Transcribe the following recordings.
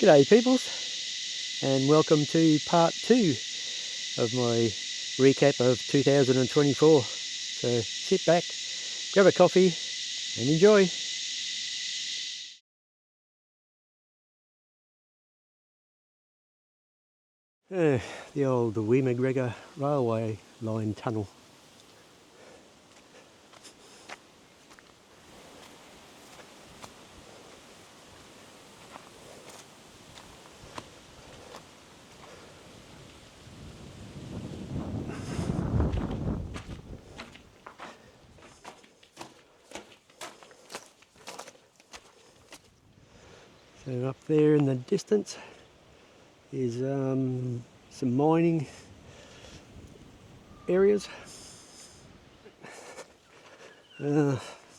G'day peoples, and welcome to part 2 of my recap of 2024. So sit back, grab a coffee and enjoy. The old Wee McGregor railway line tunnel. So up there in the distance is some mining areas.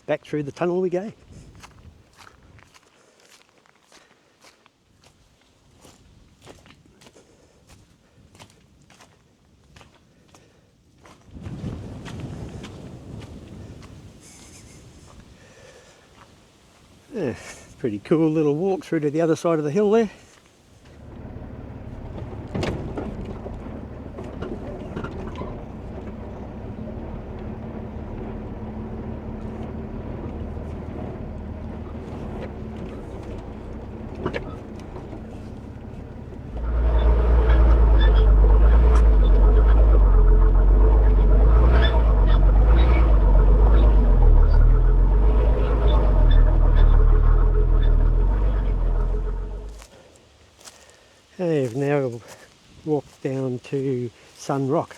Back through the tunnel we go. Yeah, pretty cool little walk through to the other side of the hill there. I've now walked down to Sun Rock,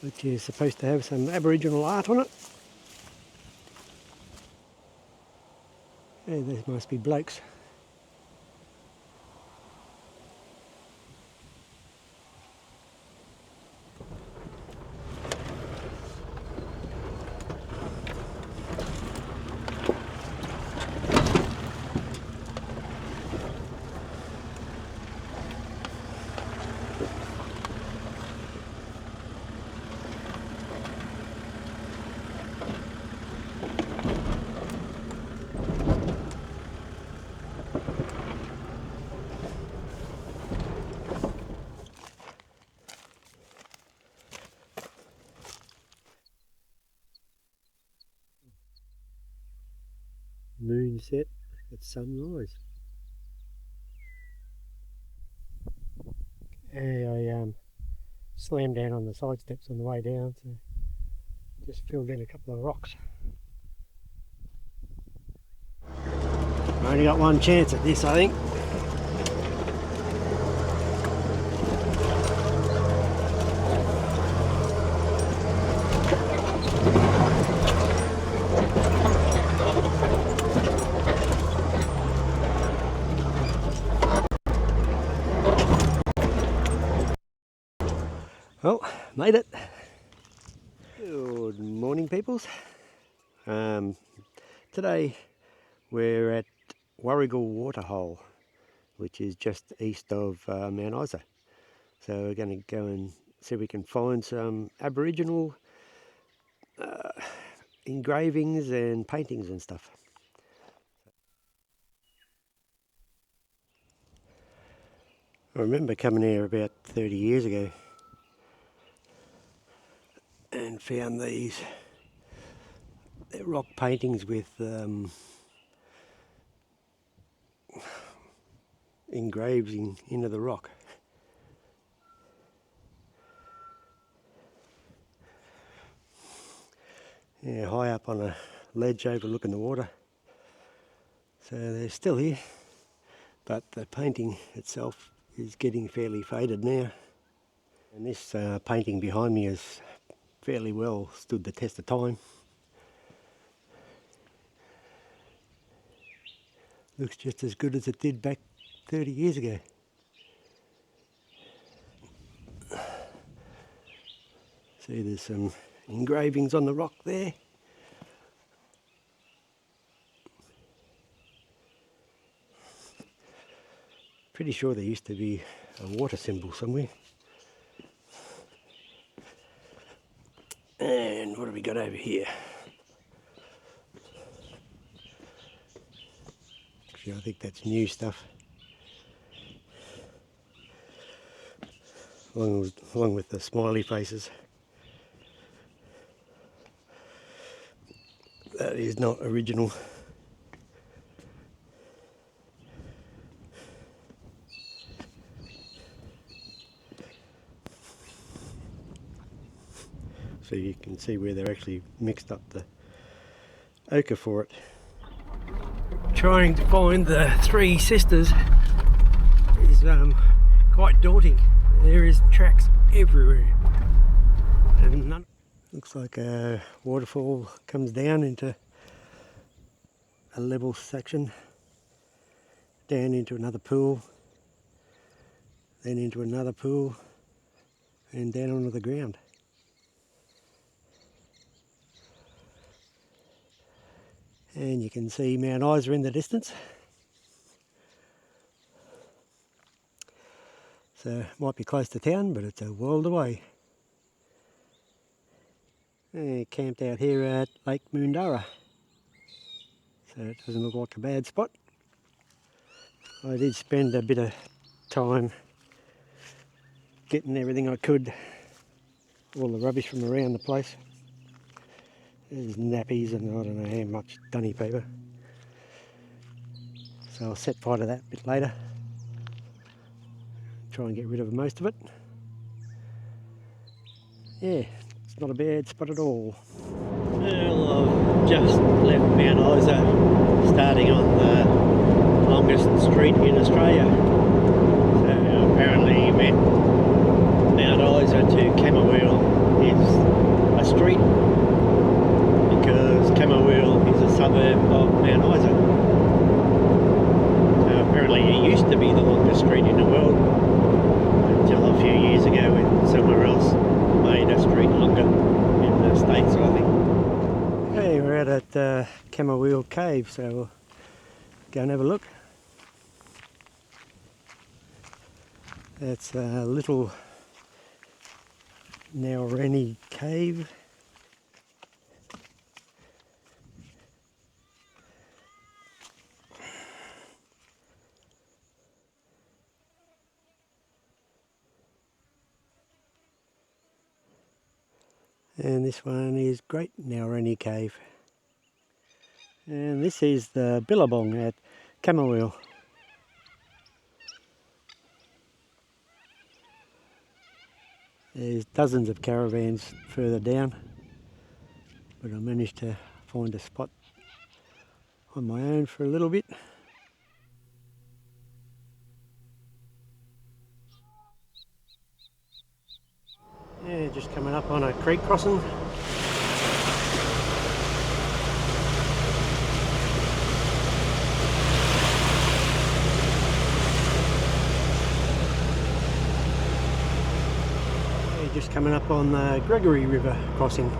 which is supposed to have some Aboriginal art on it. Hey, there must be blokes. Moon set at sunrise. Hey, I slammed down on the side steps on the way down, so just filled in a couple of rocks. I only got one chance at this, I think. Well, made it. Good morning, peoples. Today we're at Warrigal Waterhole, which is just east of Mount Isa. So we're going to go and see if we can find some Aboriginal engravings and paintings and stuff. I remember coming here about 30 years ago and found these rock paintings with engraving into the rock. Yeah, high up on a ledge overlooking the water. So they're still here, but the painting itself is getting fairly faded now. And this painting behind me has fairly well stood the test of time. Looks just as good as it did back 30 years ago. See, there's some engravings on the rock there. Pretty sure there used to be a water symbol somewhere. And what have we got over here? Actually, I think that's new stuff. Along with the smiley faces. That is not original. So you can see where they're actually mixed up the ochre for it. Trying to find the three sisters is quite daunting. There is tracks everywhere. And none. Looks like a waterfall comes down into a level section, down into another pool, then into another pool, and down onto the ground. And you can see Mount Isa in the distance. So it might be close to town, but it's a world away. Camped out here at Lake Moondara. So it doesn't look like a bad spot. I did spend a bit of time getting everything I could, all the rubbish from around the place. There's nappies and I don't know how much dunny paper. So I'll set fire to that a bit later. Try and get rid of most of it. Yeah, it's not a bad spot at all. Well, I've just left Mount Isa, starting on the longest street in Australia. So apparently Mount Isa to Camberwell is a street because Camberwell is a suburb of Mount Isa. So apparently it used to be the longest street in the world until a few years ago when somewhere else made a street longer in the States, I think. Hey, we're out at Camberwell Cave, so we'll go and have a look. That's a little Naureni cave. And this one is Great Naureni Cave. And this is the Billabong at Camberwell. There's dozens of caravans further down, but I managed to find a spot on my own for a little bit. Yeah, just coming up on a creek crossing. Yeah, just coming up on the Gregory River crossing.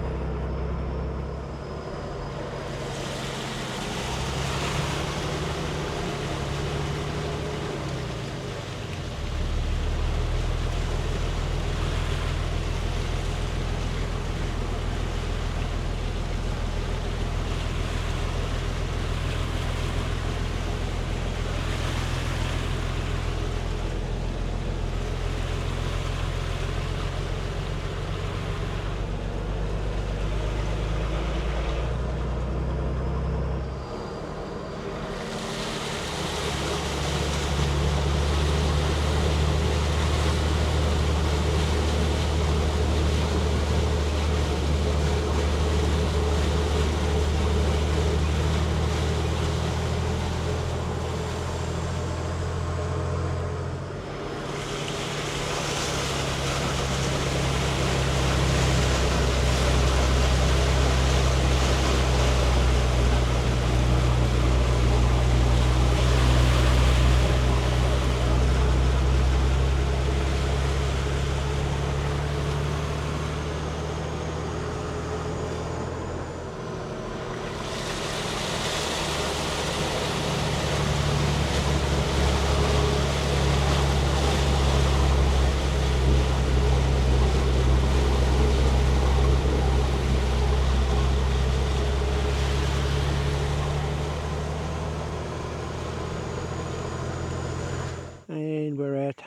at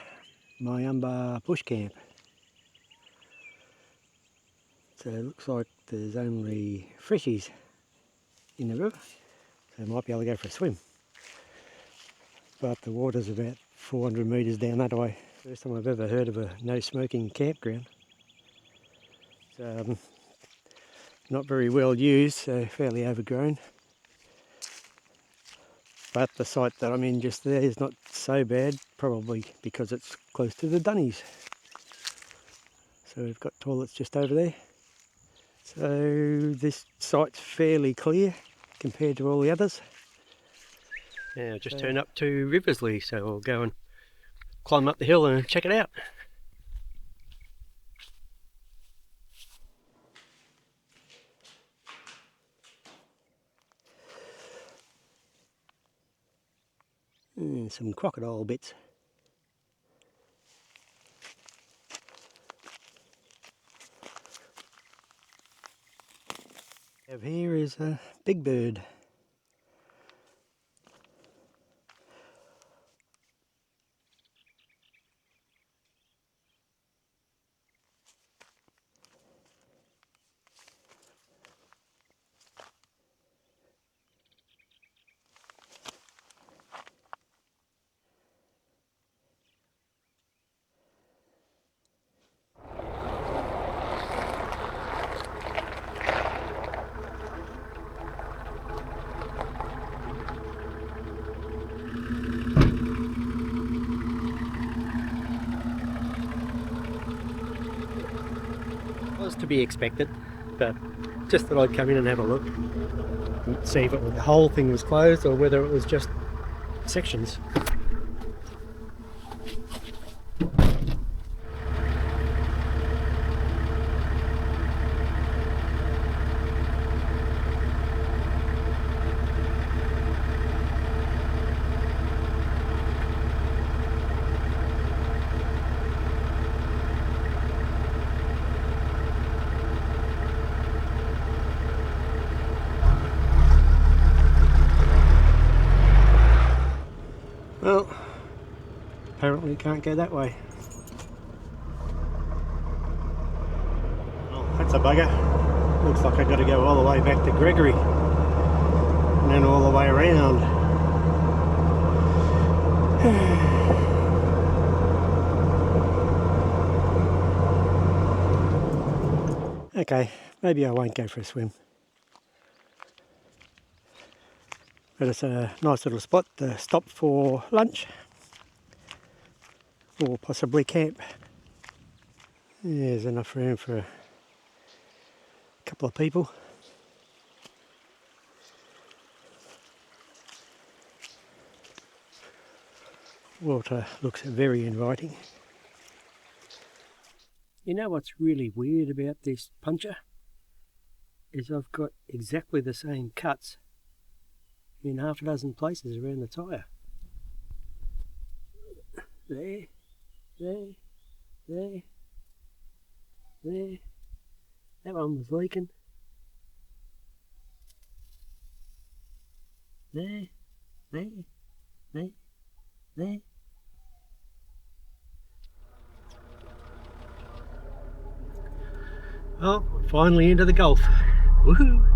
my bush camp. So it looks like there's only freshies in the river, so I might be able to go for a swim. But the water's about 400 metres down that way. First time I've ever heard of a no smoking campground. It's not very well used, so fairly overgrown. But the site that I'm in just there is not so bad, probably because it's close to the Dunnies. So we've got toilets just over there. So this site's fairly clear compared to all the others. Now just turned up to Riversley, so we'll go and climb up the hill and check it out. Some crocodile bits. Over here is a big bird. Was to be expected, but just thought I'd come in and have a look and see if the whole thing was closed or whether it was just sections. Well, apparently you can't go that way. Oh, that's a bugger. Looks like I've got to go all the way back to Gregory and then all the way around. Okay, maybe I won't go for a swim. But it's a nice little spot to stop for lunch or possibly camp. There's enough room for a couple of people. Water looks very inviting. You know what's really weird about this puncture? Is I've got exactly the same cuts in half a dozen places around the tyre. There, there, there, there. That one was leaking. There, there, there, there. Oh, finally into the Gulf. Woohoo!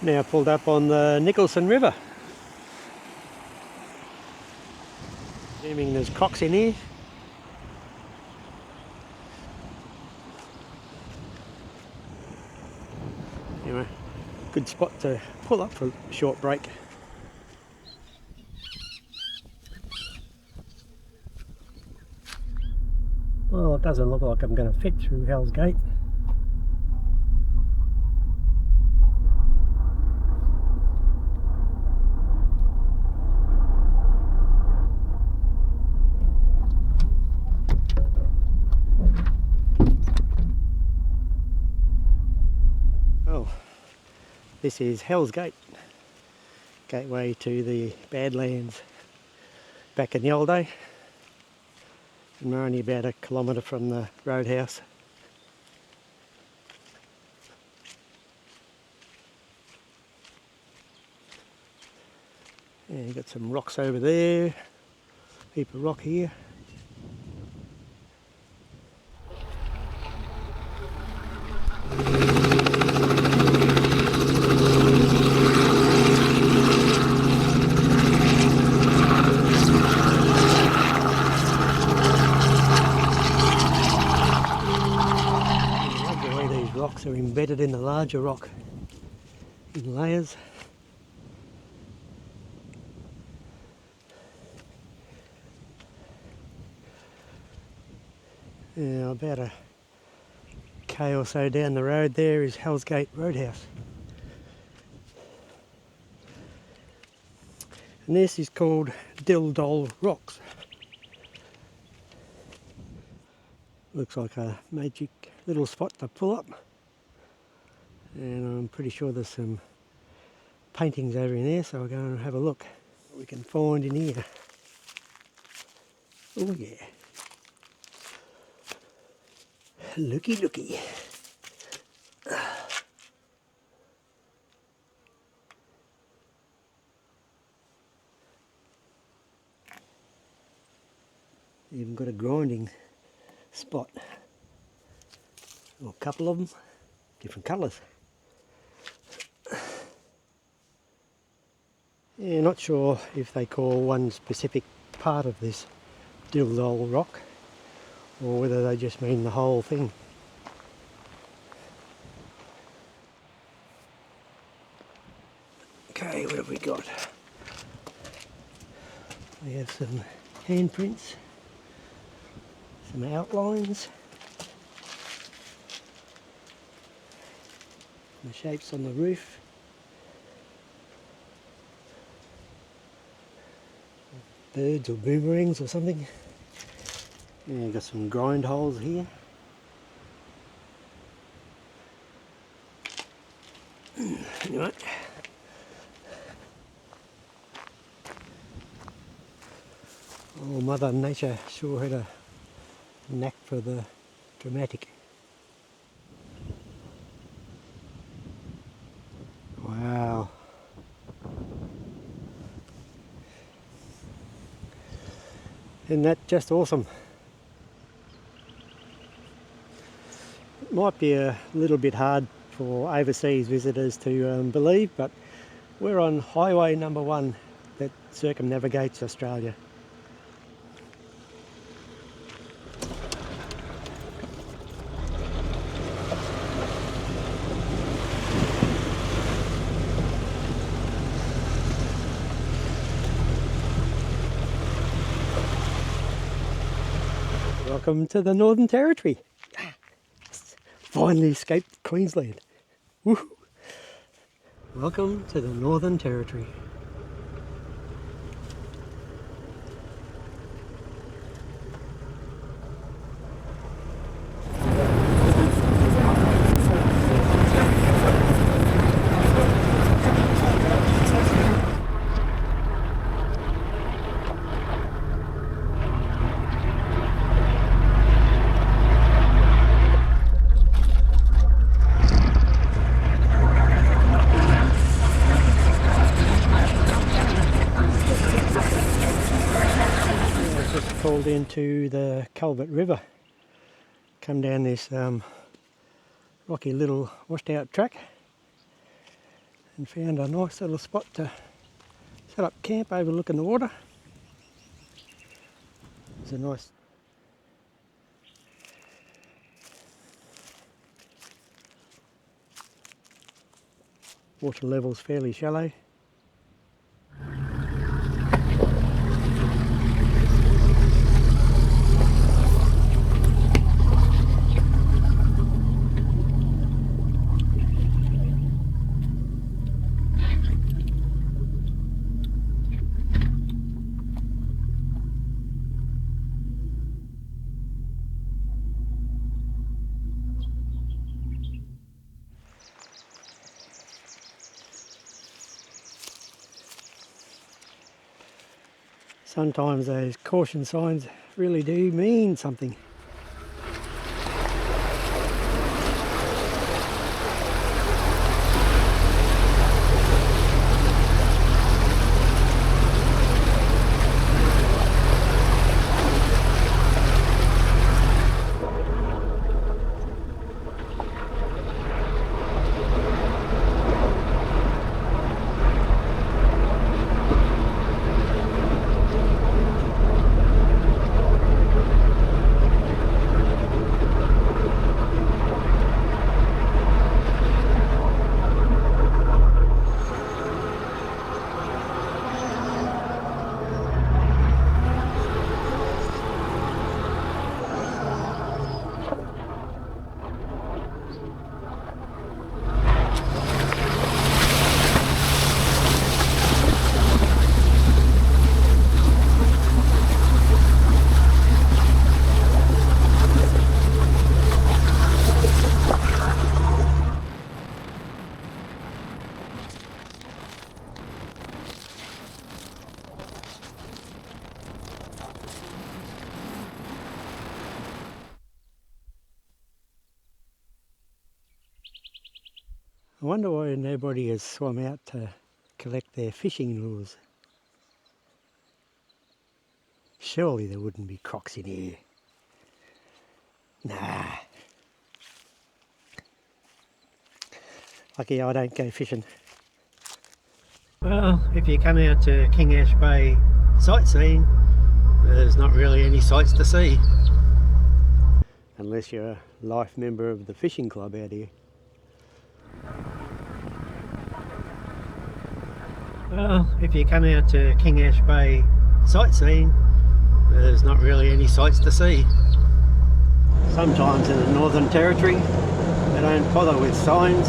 Now pulled up on the Nicholson River. Assuming there's cocks in here. Anyway, good spot to pull up for a short break. Well, it doesn't look like I'm going to fit through Hell's Gate. Oh, this is Hell's Gate, gateway to the Badlands back in the old day. And we're only about a kilometre from the roadhouse. And you've got some rocks over there, heap of rock here. Rocks are embedded in the larger rock in layers. Now about a K or so down the road there is Hell's Gate Roadhouse. And this is called Dilldole Rocks. Looks like a magic little spot to pull up. And I'm pretty sure there's some paintings over in there, so we'll go and have a look what we can find in here. Oh yeah. Looky looky. Even got a grinding spot. Or a couple of them, different colours. Yeah, not sure if they call one specific part of this Dilldole rock or whether they just mean the whole thing. Okay, what have we got? We have some handprints, some outlines, the shapes on the roof. Birds or boomerangs or something. Yeah, got some grind holes here. Anyway. Oh, Mother Nature sure had a knack for the dramatic. Wow. Isn't that just awesome? It might be a little bit hard for overseas visitors to believe, but we're on highway number 1 that circumnavigates Australia. Welcome to the Northern Territory. Finally escaped Queensland. Woohoo! Welcome to the Northern Territory. Pulled into the Culvert River, come down this rocky little washed out track and found a nice little spot to set up camp overlooking the water. There's a nice water level's fairly shallow. Sometimes those caution signs really do mean something. I wonder why nobody has swum out to collect their fishing lures. Surely there wouldn't be crocs in here. Nah. Lucky I don't go fishing. Well, if you come out to King Ash Bay sightseeing, there's not really any sights to see. Unless you're a life member of the fishing club out here. Well, if you come out to King Ash Bay sightseeing, there's not really any sights to see. Sometimes in the Northern Territory, they don't bother with signs.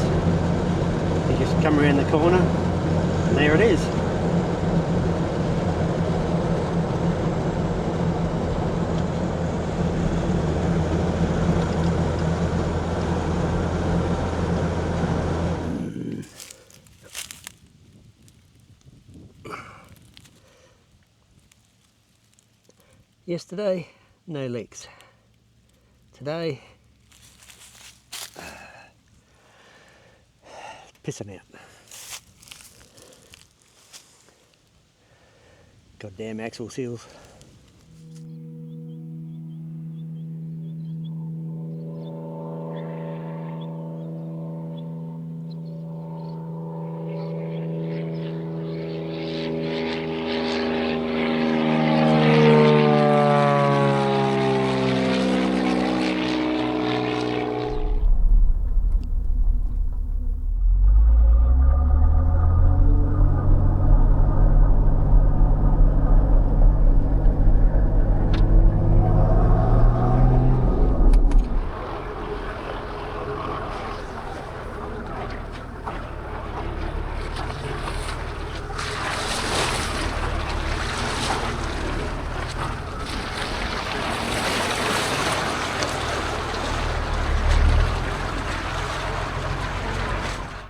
You just come around the corner and there it is. Yesterday, no leaks. Today, pissing out. Goddamn axle seals.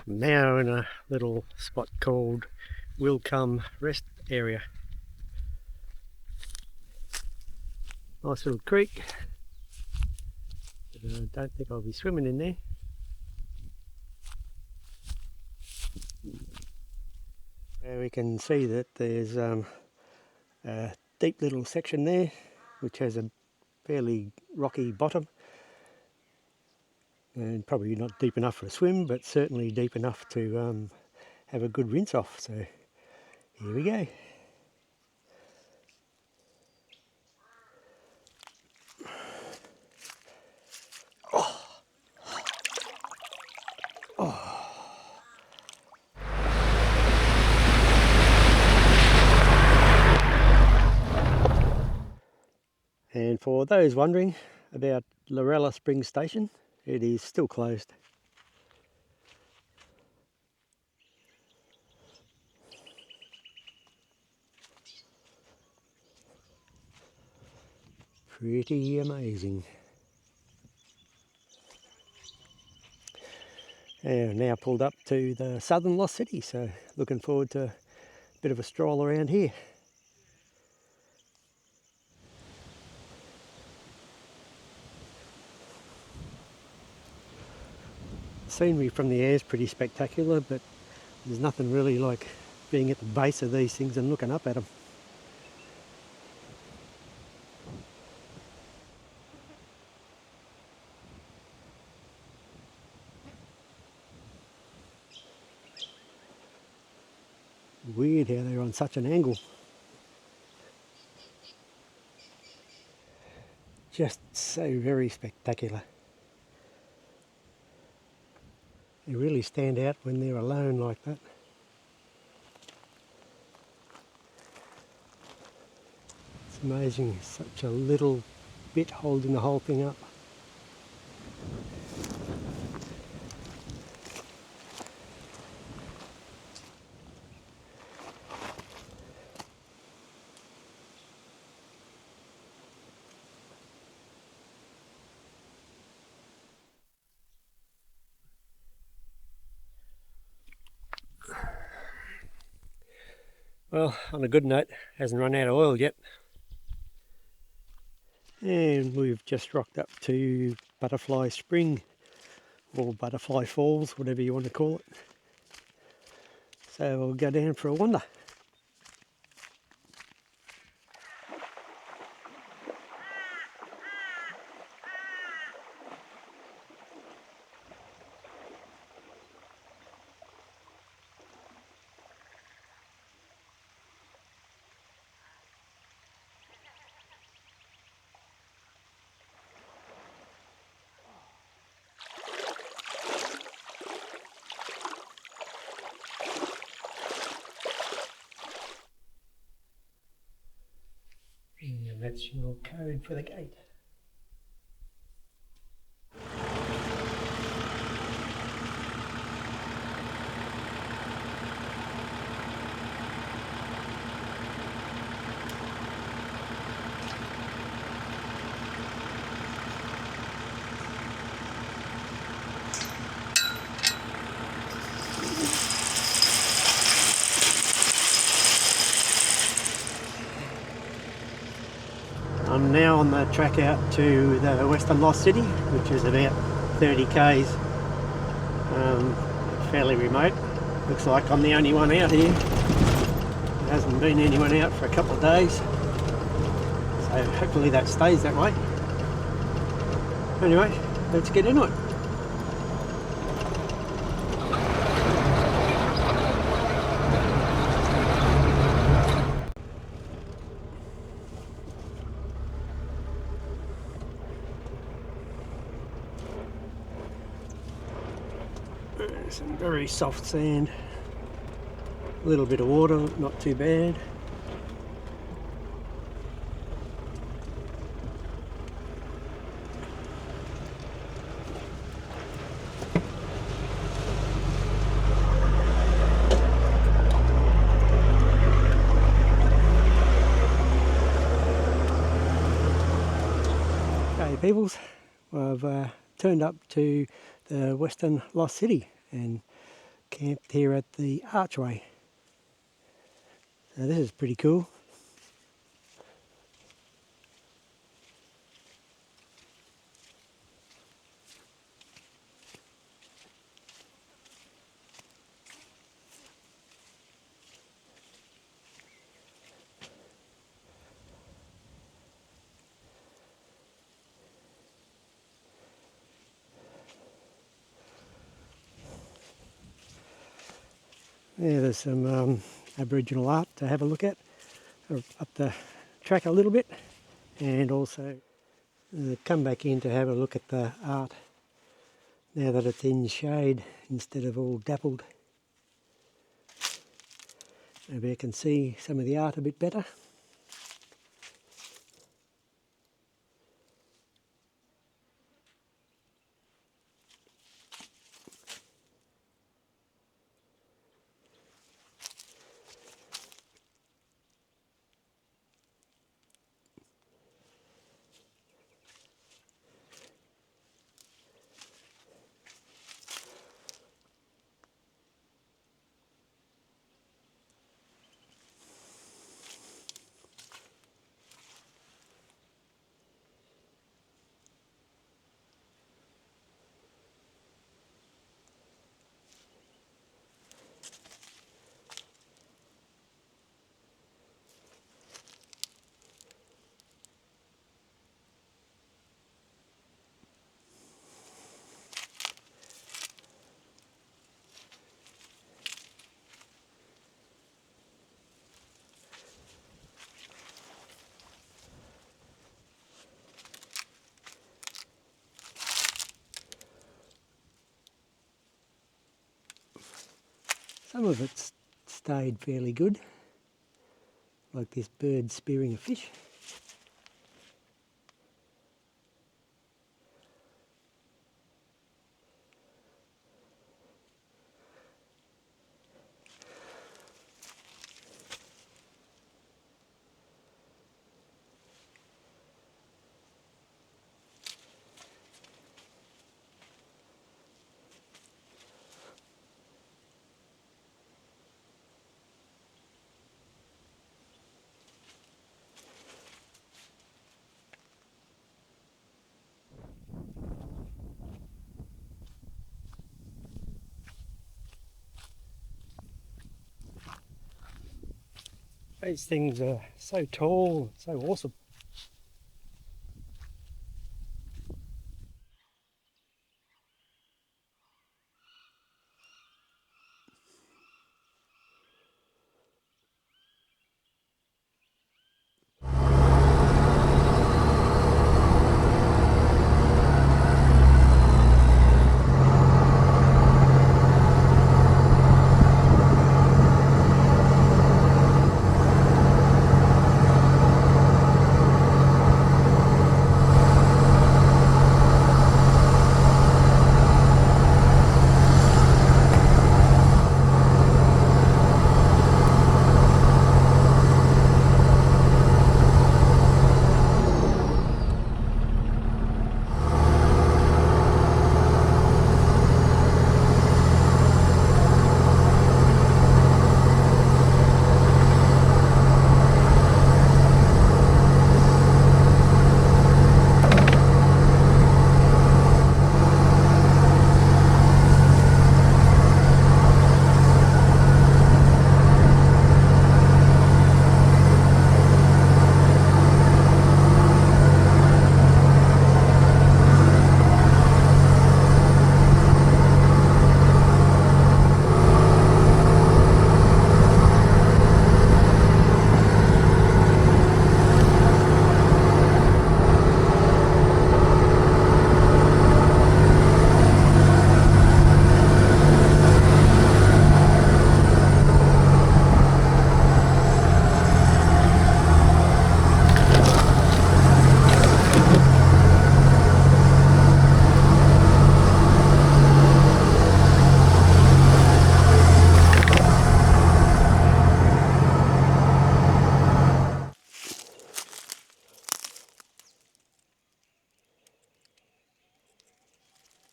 Now in a little spot called Will Come Rest Area. Nice little creek. I don't think I'll be swimming in there. We can see that there's a deep little section there which has a fairly rocky bottom. And probably not deep enough for a swim, but certainly deep enough to have a good rinse off. So here we go. Oh. Oh. And for those wondering about Lorella Springs Station, it is still closed. Pretty amazing. And now pulled up to the southern Lost City, so looking forward to a bit of a stroll around here. scenery from the air is pretty spectacular, but there's nothing really like being at the base of these things and looking up at them. Weird how they're on such an angle. Just so very spectacular. They really stand out when they're alone like that. It's amazing, such a little bit holding the whole thing up. Well, on a good note, hasn't run out of oil yet. And we've just rocked up to Butterfly Spring, or Butterfly Falls, whatever you want to call it. So we'll go down for a wander. And that's your code for the gate. I'm now on the track out to the Western Lost City, which is about 30 k's, fairly remote. Looks like I'm the only one out here. There hasn't been anyone out for a couple of days, so hopefully that stays that way. Anyway, let's get into it. Some very soft sand, a little bit of water, not too bad. Okay peoples, I've turned up to the Western Lost City and camped here at the archway. So this is pretty cool. Yeah, there's some Aboriginal art to have a look at up the track a little bit, and also come back in to have a look at the art now that it's in shade instead of all dappled. Maybe I can see some of the art a bit better. Some of it's stayed fairly good, like this bird spearing a fish. These things are so tall, so awesome.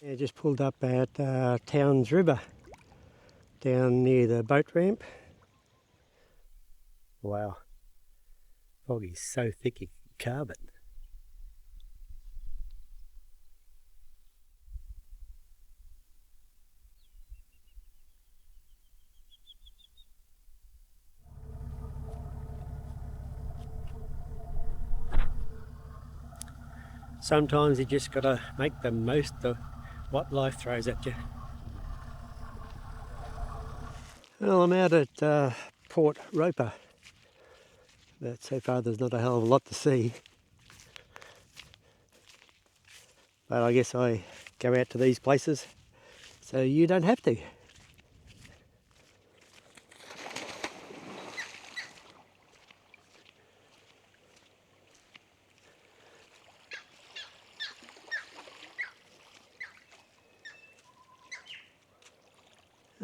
Yeah, just pulled up at Towns River, down near the boat ramp. Wow, fog is so thick you can carve it. Sometimes you just got to make the most of what life throws at you. Well, I'm out at Port Roper, but so far there's not a hell of a lot to see. But I guess I go out to these places so you don't have to.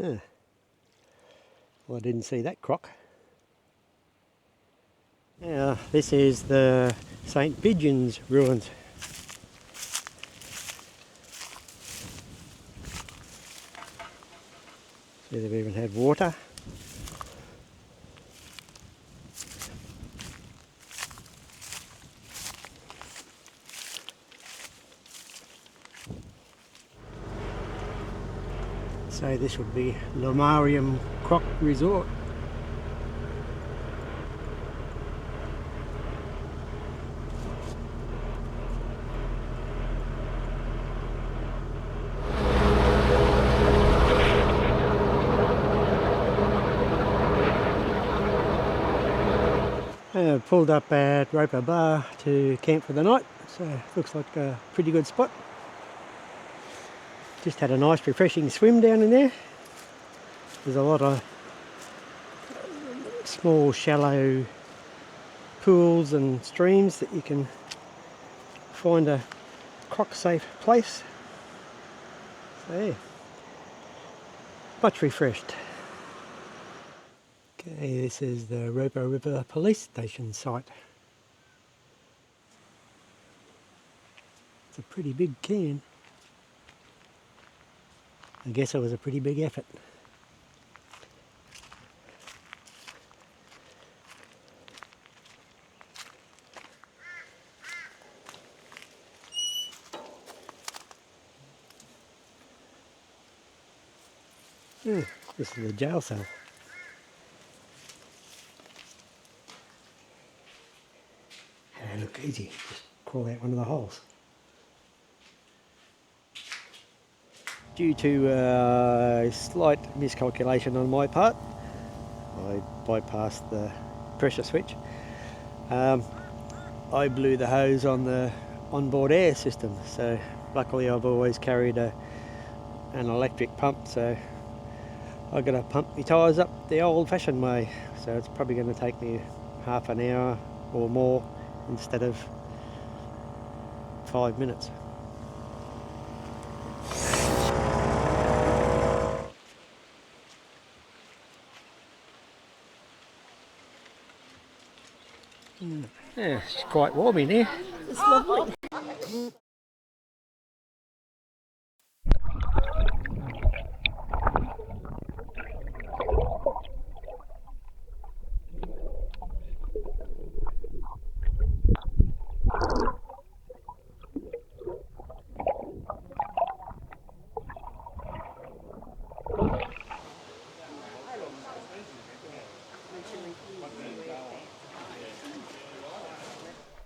Yeah. Well, I didn't see that croc. Now, this is the St. Pigeon's ruins. See, they've even had water. So this would be Lomarium Croc Resort. Pulled up at Roper Bar to camp for the night, so looks like a pretty good spot. Just had a nice refreshing swim down in there, There's a lot of small shallow pools and streams that you can find a croc safe place. So yeah, much refreshed. Okay, this is the Roper River Police Station site. It's a pretty big can. I guess it was a pretty big effort. This is the jail cell. And look, easy, just crawl out one of the holes. Due to a slight miscalculation on my part, I bypassed the pressure switch. I blew the hose on the onboard air system, so luckily I've always carried an electric pump, so I've got to pump my tyres up the old-fashioned way, so it's probably going to take me half an hour or more instead of 5 minutes. Yeah, it's quite warm in here. It's lovely.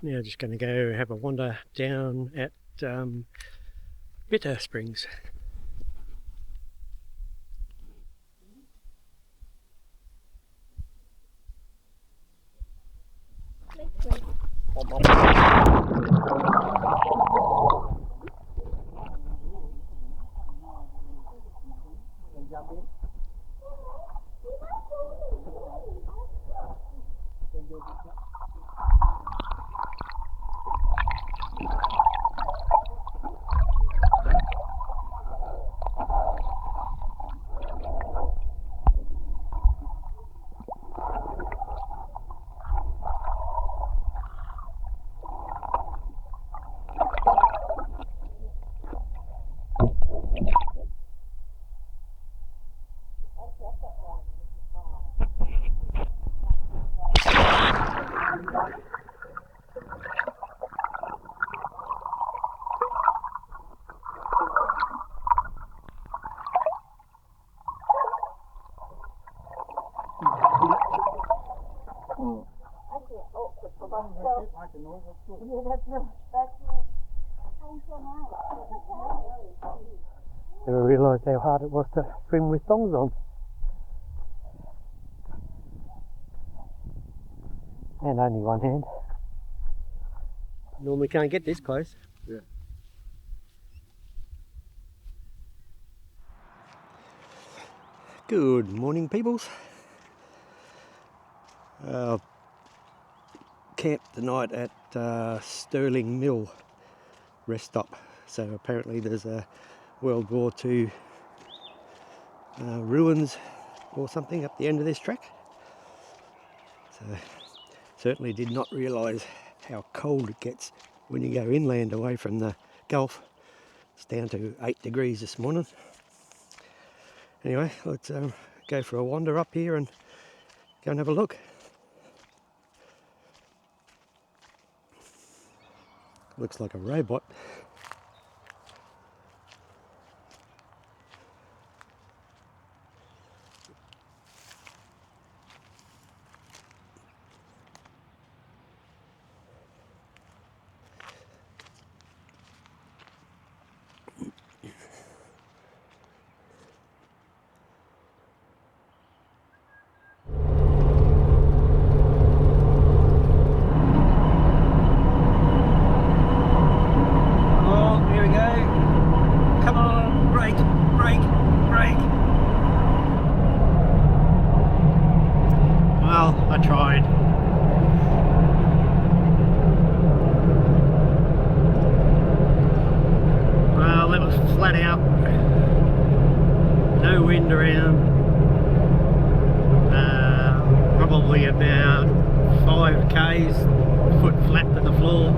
Now just going to go have a wander down at Bitter Springs. Never realised how hard it was to swim with thongs on. And only one hand. Normally can't get this close. Yeah. Good morning, peoples. Camped the night at Stirling Mill rest stop. So apparently there's a World War II ruins or something up the end of this track. So certainly did not realise how cold it gets when you go inland away from the Gulf. It's down to 8 degrees this morning. Anyway, let's go for a wander up here and go and have a look. Looks like a robot. Well, I tried. Well, it was flat out. No wind around. Probably about 5 k's, foot flat to the floor,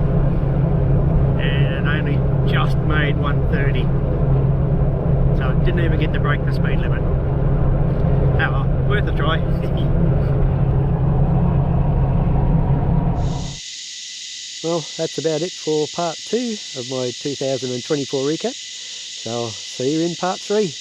and only just made 130. So it didn't even get to break the speed limit. Oh well, worth a try. Well, that's about it for part 2 of my 2024 recap. So I'll see you in part 3.